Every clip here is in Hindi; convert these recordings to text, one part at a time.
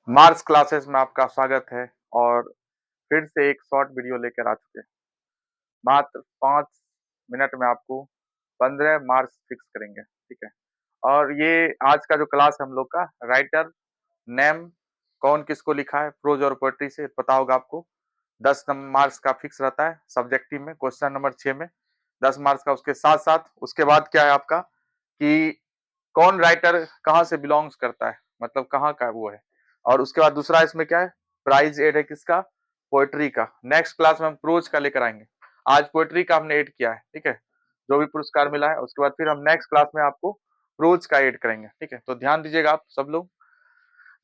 मार्क्स क्लासेस में आपका स्वागत है और फिर से एक शॉर्ट वीडियो लेकर आ चुके हैं। मात्र 5 मिनट में आपको 15 मार्क्स फिक्स करेंगे, ठीक है? और ये आज का जो क्लास है हम लोग का राइटर नेम कौन किसको लिखा है प्रोज और पोएट्री से पता होगा आपको। 10 मार्क्स का फिक्स रहता है सब्जेक्टिव में, क्वेश्चन नंबर 6 में 10 मार्क्स का। उसके साथ-साथ उसके बाद क्या है आपका कि कौन राइटर कहाँ से बिलोंग्स करता है, मतलब कहाँ का वो है। और उसके बाद दूसरा इसमें क्या है, प्राइज एड है किसका, पोएट्री का। नेक्स्ट क्लास में हम प्रोज का लेकर आएंगे। आज पोएट्री का हमने एड किया है, ठीक है, जो भी पुरस्कार मिला है। उसके बाद फिर हम नेक्स्ट क्लास में आपको प्रोज का एड करेंगे, ठीक है। तो ध्यान दीजिएगा आप सब लोग।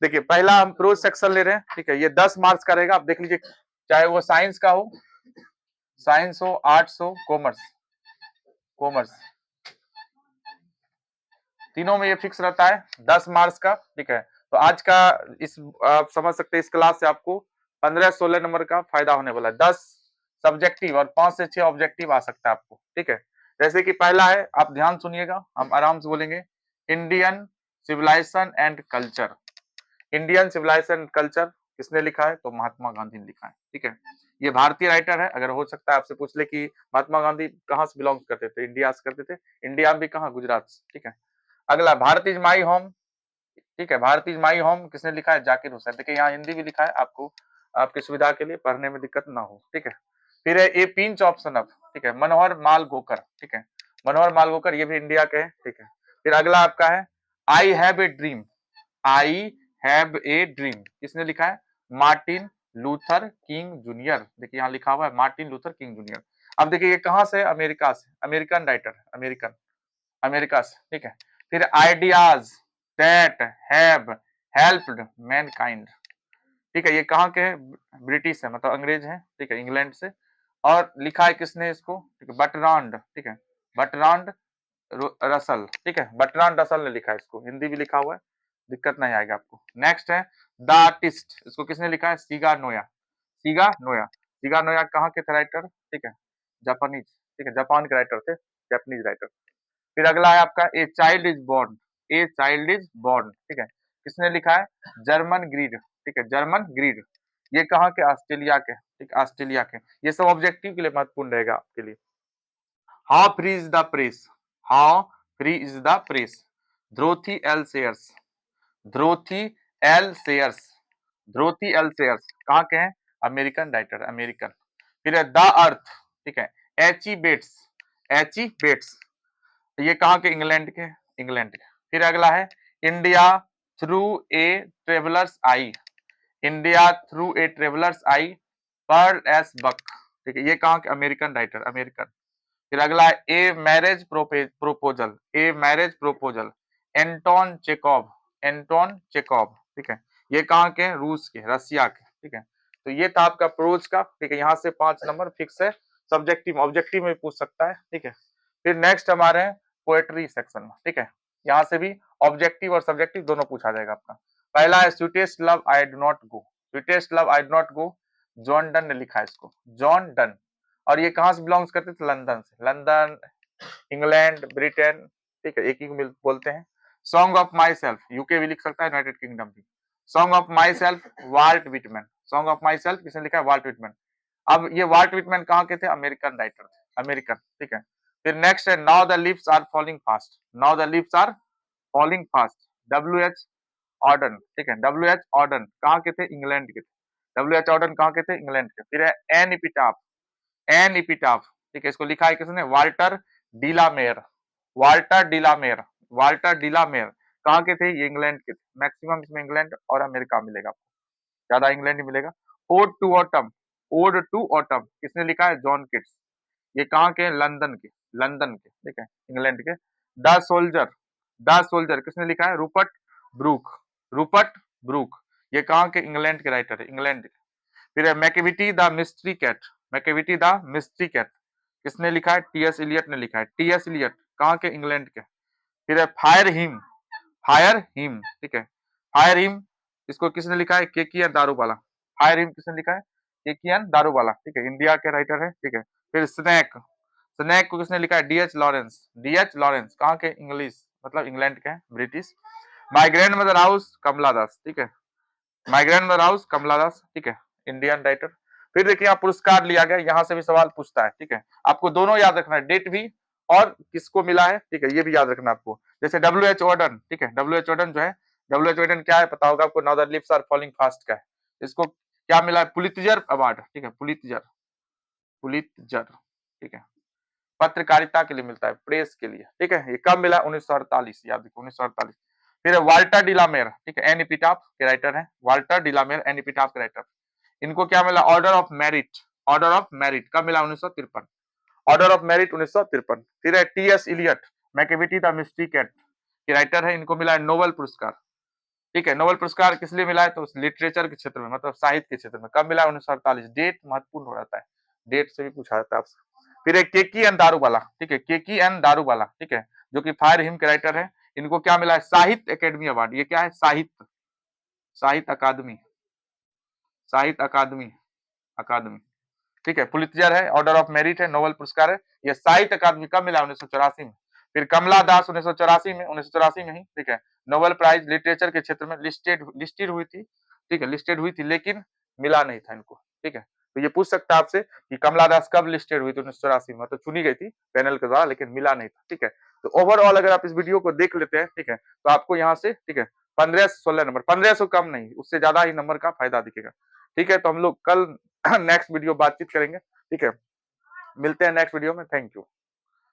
देखिए पहला हम प्रोज सेक्शन ले रहे हैं, ठीक है। ये 10 मार्क्स का रहेगा। आप देख लीजिए, चाहे वो साइंस का हो, साइंस हो, आर्ट्स हो, कॉमर्स, कॉमर्स तीनों में ये फिक्स रहता है 10 मार्क्स का, ठीक है। तो आज का इस आप समझ सकते हैं इस क्लास से आपको 15-16 नंबर का फायदा होने वाला है। 10 सब्जेक्टिव और 5 से 6 ऑब्जेक्टिव आ सकता है आपको, ठीक है। जैसे कि पहला है, आप ध्यान सुनिएगा, हम आराम से बोलेंगे। Indian civilisation and culture. Indian civilisation and culture किसने लिखा है? तो महात्मा गांधी ने लिखा है, ठीक है। ये भारतीय राइटर है। अगर हो सकता है आपसे पूछ ले कि महात्मा गांधी कहाँ से बिलोंग करते थे, इंडिया से करते थे। इंडिया में भी कहाँ, गुजरात से, ठीक है। अगला, भारत इज माई होम, ठीक है। भारत इज माई होम किसने लिखा है? जाकिर हुसैन। देखिए यहाँ हिंदी भी लिखा है, आपको आपकी सुविधा के लिए पढ़ने में दिक्कत ना हो, ठीक है। फिर है ए पिंच ऑफ सनफ, ठीक है, मनोहर माल गोकर, ठीक है। मनोहर माल गोकर ये भी इंडिया के हैं, ठीक है। फिर अगला आपका है I have a dream. I have a dream किसने लिखा है? Martin Luther king junior. देखिए यहाँ लिखा हुआ है मार्टिन लूथर किंग जूनियर। अब देखिए ये कहाँ से? अमेरिका से, अमेरिकन राइटर, अमेरिकन, अमेरिका से, ठीक है। फिर ideas that have helped Mankind, ठीक है। ये कहाँ के हैं? ब्रिटिश है, मतलब अंग्रेज हैं, ठीक है, इंग्लैंड से। और लिखा है किसने इसको? ठीक है, बटरांड, ठीक है, बटरांड रसल, ठीक है, बटरांड रसल ने लिखा है इसको। हिंदी भी लिखा हुआ है, दिक्कत नहीं आएगा आपको। नेक्स्ट है द आर्टिस्ट, इसको किसने लिखा है? सीगा नोया, सीगा नोया। सीगा नोया कहाँ के थे राइटर? ठीक है, जापानीज, ठीक है, जापान के राइटर थे, जापानीज राइटर। फिर अगला है आपका a child is born, a child is born, ठीक है, किसने लिखा है? जर्मन ग्रीड, ठीक है, जर्मन ग्रीड। ये कहाँ के? ऑस्ट्रेलिया के, ठीक, ऑस्ट्रेलिया के। ये सब ऑब्जेक्टिव के लिए महत्वपूर्ण रहेगा आपके लिए। How free is the press, how free is the press, Dorothy L Sayers, Dorothy L Sayers, Dorothy L Sayers कहाँ के हैं? American writer, American. फिर है द अर्थ, ठीक है, H E Bates, H E Bates, ये कहाँ के? इंग्लैंड के, इंग्लैंड के। फिर अगला है India through a traveller's eye, India through a traveller's eye, Pearl S Buck, ठीक है, ये कहाँ के? American writer, American. फिर अगला है a marriage proposal, a marriage proposal, Anton Chekhov, Anton Chekhov, ठीक है, ये कहाँ के? रूस के, रसिया के, ठीक है। तो ये था आपका प्रोज का, ठीक है। यहाँ से 5 नंबर फिक्स है। सब्जेक्टिव ऑब्जेक्टिव में भी पूछ सकता है, ठीक है। फिर नेक्स्ट हमारे हैं पोएट्री सेक्शन में, ठीक है। यहाँ से भी ऑब्जेक्टिव और सब्जेक्टिव दोनों पूछा जाएगा आपका। पहला है sweetest love I do not go, sweetest love I do not go, John Donne ने लिखा है इसको, जॉन डन। और ये कहाँ से बिलोंग्स करते थे? लंदन से, लंदन, इंग्लैंड, ब्रिटेन, ठीक है, एक ही को बोलते हैं। Song of myself, UK भी लिख सकता है, यूनाइटेड किंगडम भी। Song of myself, Walt Whitman, song of myself किसने लिखा है? Walt Whitman. अब ये वाल्ट विटमैन कहाँ के थे? अमेरिकन राइटर थे, अमेरिकन, ठीक है। फिर नेक्स्ट है now the leaves are falling fast, now the leaves are falling fast, W H Auden, ठीक है, डब्ल्यू एच ऑर्डन कहाँ के थे? इंग्लैंड के थे। डब्ल्यू एच ऑर्डन कहाँ के थे? इंग्लैंड के। फिर है एन इपिटाफ, एन इपिटाफ, ठीक है, इसको लिखा है किसने? वाल्टर डिलामेर, वाल्टर डिलामेर, वाल्टर डिलामेर कहाँ के थे? ये इंग्लैंड के थे। मैक्सिमम इसमें इंग्लैंड और अमेरिका मिलेगा, ज्यादा इंग्लैंड ही मिलेगा। Ode to autumn, ode to autumn किसने लिखा है? जॉन किट्स, ये कहाँ के? लंदन के, लंदन के, ठीक है, इंग्लैंड के। द सोल्जर, द सोल्जर किसने लिखा है? रूपर्ट ब्रूक, रूपर्ट ब्रूक, ये कहाँ के? इंग्लैंड के राइटर है, इंग्लैंड के। फिर है Macavity the mystery cat, Macavity the mystery cat किसने लिखा है? टी एस इलियट ने लिखा है, टी एस इलियट कहाँ के? इंग्लैंड के। फिर है फायर हिम, फायर हिम, ठीक है, फायर हिम इसको किसने लिखा है? केकियन दारूवाला, फायर हिम किसने लिखा है? केकियन दारूवाला, ठीक है, इंडिया के राइटर है, ठीक है। फिर स्नैक, स्नैक को किसने लिखा है? D H Lawrence, D H Lawrence कहाँ के? इंग्लिश, मतलब इंग्लैंड के हैं, British. My grandmother house, Kamala Das, ठीक है। माइग्रेन हाउस कमला दास, ठीक है, इंडियन राइटर। फिर देखिए यहाँ पुरस्कार लिया गया, यहाँ से भी सवाल पूछता है, ठीक है, आपको दोनों याद रखना है, डेट भी और किसको मिला है, ठीक है, ये भी याद रखना आपको। जैसे डब्ल्यू एच ऑर्डन, ठीक है, डब्ल्यू एच ऑर्डन जो है, डब्ल्यू एच ऑर्डन क्या है पता होगा आपको, now the lips are falling fast का है। इसको क्या मिला है, पुलित्जर अवार्ड, ठीक है, पुलित्जर, पुलित्जर, ठीक है, पत्रकारिता के लिए मिलता है, प्रेस के लिए, ठीक है। ये कब मिला, 1948, याद रखो 1948। फिर वाल्टर डिलामेर, ठीक है, एन एपिटाफ के राइटर हैं, वाल्टर डिलामेर एन एपिटाफ के राइटर। इनको क्या मिला, order of merit, order of merit कब मिला, 1953, ऑर्डर ऑफ मेरिट 1953। फिर है T S Eliot, Macavity the mystery cat के राइटर है, इनको मिला है नोबेल पुरस्कार, ठीक है। नोबेल पुरस्कार किस लिए मिला है, तो लिटरेचर के क्षेत्र में, मतलब साहित्य के क्षेत्र में। कब मिला, 1948। डेट महत्वपूर्ण हो जाता है, डेट से भी पूछा जाता है आपसे। फिर एक केकी एन दारूवाला, ठीक है, केकी एन दारूवाला, ठीक है, जो कि फायर हिम के राइटर है। इनको क्या मिला है, साहित्य अकेडमी अवार्ड। ये क्या है, साहित्य, साहित्य अकादमी, साहित्य अकादमी, अकादमी, ठीक है। पुलित्जर है, ऑर्डर ऑफ मेरिट है, नोबेल पुरस्कार है। ये साहित्य अकादमी कब मिला, 1984 में। फिर कमला दास 1984 में, 1984 में ही, ठीक है, नोबेल प्राइज लिटरेचर के क्षेत्र में लिस्टेड हुई थी, ठीक है, लिस्टेड हुई थी, लेकिन मिला नहीं था इनको, ठीक है। तो ये पूछ सकता है आपसे कि कमला दास कब लिस्टेड हुई थी, 1984 में, तो चुनी गई थी पैनल के द्वारा, लेकिन मिला नहीं था, ठीक है। तो ओवरऑल अगर आप इस वीडियो को देख लेते हैं, ठीक है, तो आपको यहाँ से, ठीक है, 15 से 16 नंबर, 15 से कम नहीं, उससे ज्यादा ही नंबर का फायदा दिखेगा, ठीक है। तो हम लोग कल नेक्स्ट वीडियो बातचीत करेंगे, ठीक है। मिलते हैं नेक्स्ट वीडियो में, थैंक यू।